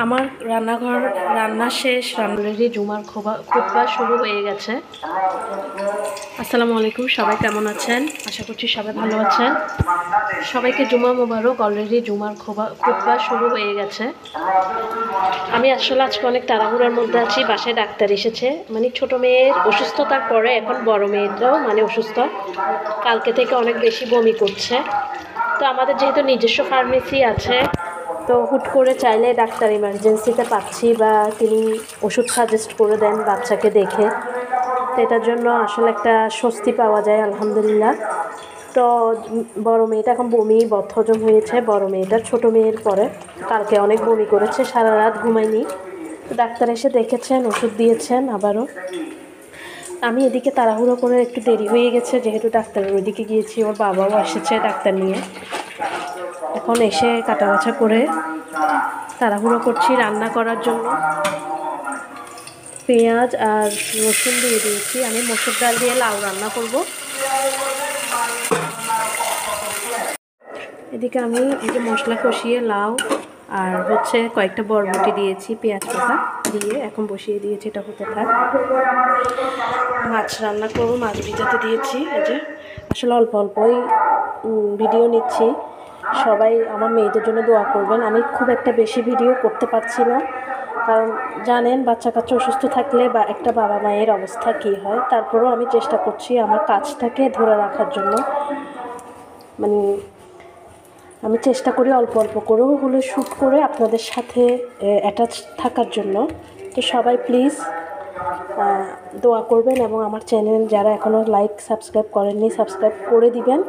আমার রান্নাঘর রান্না শেষ, অলরেডি জুমার খুতবা শুরু হয়ে গেছে। আসসালামু আলাইকুম, সবাই কেমন আছেন? আশা করছি সবাই ভালো আছেন। সবাইকে জুমা মোবারক। অলরেডি জুমার খুতবা শুরু হয়ে গেছে। আমি আসলে আজকে অনেক তাড়াহুড়ার মধ্যে আছি। বাসায় ডাক্তার এসেছে, মানে ছোট মেয়ের অসুস্থতার পরে এখন বড় মেয়েটাও মানে অসুস্থ। কালকে থেকে অনেক বেশি বমি করছে। তো আমাদের যেহেতু নিজস্ব ফার্মেসি আছে, তো হুট করে চাইলে ডাক্তার ইমার্জেন্সিতে পাচ্ছি বা তিনি ওষুধ সাজেস্ট করে দেন বাচ্চাকে দেখে। তো এটার জন্য আসলে একটা স্বস্তি পাওয়া যায় আলহামদুলিল্লাহ। তো বড় মেয়েটা এখন বমি বদহজম হয়েছে, বড় মেয়েটার ছোট মেয়ের পরে কালকে অনেক বমি করেছে, সারা রাত ঘুমায়নি। ডাক্তার এসে দেখেছেন, ওষুধ দিয়েছেন আবারও। আমি এদিকে তাড়াহুড়ো করে একটু দেরি হয়ে গেছে, যেহেতু ডাক্তারের ওইদিকে গিয়েছি, ওর বাবাও এসেছে ডাক্তার নিয়ে। এখন এসে কাটাবাছা করে তাড়াহুড়ো করছি রান্না করার জন্য। পেঁয়াজ আর রসুন দিয়ে দিয়েছি। আমি মসুর ডাল দিয়ে লাউ রান্না করব। এদিকে আমি এই যে মশলা কষিয়ে লাউ আর কয়েকটা বরবটি দিয়েছি, পেঁয়াজ পাতা দিয়ে এখন বসিয়ে দিয়েছি, এটা হতে থাক। মাছ রান্না করবো, মাছ ভিজাতে দিয়েছি। এই যে আসলে অল্প অল্পই ভিডিও নিচ্ছি। সবাই আমার মেয়েদের জন্য দোয়া করবেন। আমি খুব একটা বেশি ভিডিও করতে পারছি না, কারণ জানেন বাচ্চা কাচ্চা অসুস্থ থাকলে বা একটা বাবা মায়ের অবস্থা কী হয়। তারপরেও আমি চেষ্টা করছি আমার কাজটাকে ধরে রাখার জন্য। মানে আমি চেষ্টা করি অল্প অল্প করেও হলে শ্যুট করে আপনাদের সাথে অ্যাটাচ থাকার জন্য। তো সবাই প্লিজ দোয়া করবেন এবং আমার চ্যানেল যারা এখনও লাইক সাবস্ক্রাইব করেননি সাবস্ক্রাইব করে দিবেন।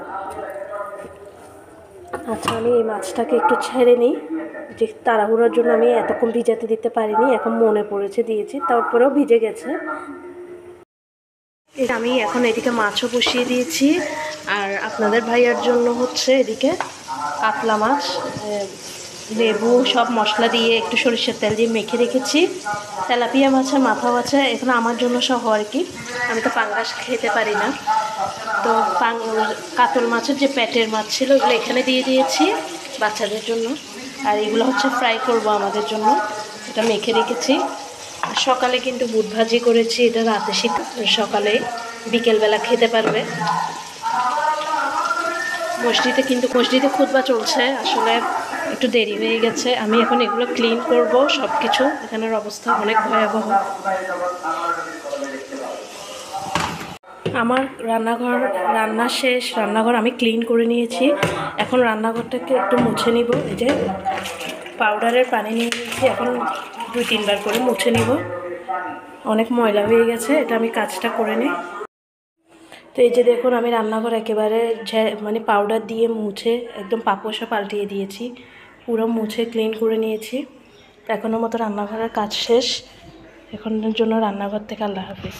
আচ্ছা, আমি এই মাছটাকে একটু ছেড়ে নিই। যে তাড়াহুড়োর জন্য আমি এতক্ষণ ভিজাতে দিতে পারিনি, এখন মনে পড়েছে দিয়েছি, তারপরেও ভিজে গেছে। আমি এখন এদিকে মাছও বসিয়ে দিয়েছি। আর আপনাদের ভাইয়ার জন্য এদিকে কাতলা মাছ লেবু সব মশলা দিয়ে একটু সরিষার তেল দিয়ে মেখে রেখেছি। তেলাপিয়া মাছের মাথাও আছে, এখানে আমার জন্য সহ আর কি। আমি তো পাঙ্গাস খেতে পারি না, তো কাতল মাছের যে পেটের মাছ ছিল ওগুলো এখানে দিয়ে দিয়েছি বাচ্চাদের জন্য। আর এগুলো ফ্রাই করব আমাদের জন্য, এটা মেখে রেখেছি। সকালে কিন্তু বুট ভাজি করেছি, এটা রাতে সকালে বিকেলবেলা খেতে পারবে। মসজিদে খুতবা চলছে, আসলে একটু দেরি হয়ে গেছে। আমি এখন এগুলো ক্লিন করব সব কিছু। এখানের অবস্থা অনেক ভয়াবহ। আমার রান্না শেষ, রান্নাঘর আমি ক্লিন করে নিয়েছি। এখন রান্নাঘরটাকে একটু মুছে নিব। এই যে পাউডারের পানি নিয়ে নিয়েছি, এখন 2-3 বার করে মুছে নিব। অনেক ময়লা হয়ে গেছে, এটা আমি কাজটা করে নিই। তো এই যে দেখুন, আমি রান্নাঘর একেবারে মানে পাউডার দিয়ে মুছে একদম পাপোশা পাল্টিয়ে দিয়েছি, পুরো মুছে ক্লিন করে নিয়েছি। এখনের মতো রান্নাঘরের কাজ শেষ। এখনের জন্য রান্নাঘর থেকে আল্লাহ হাফিজ।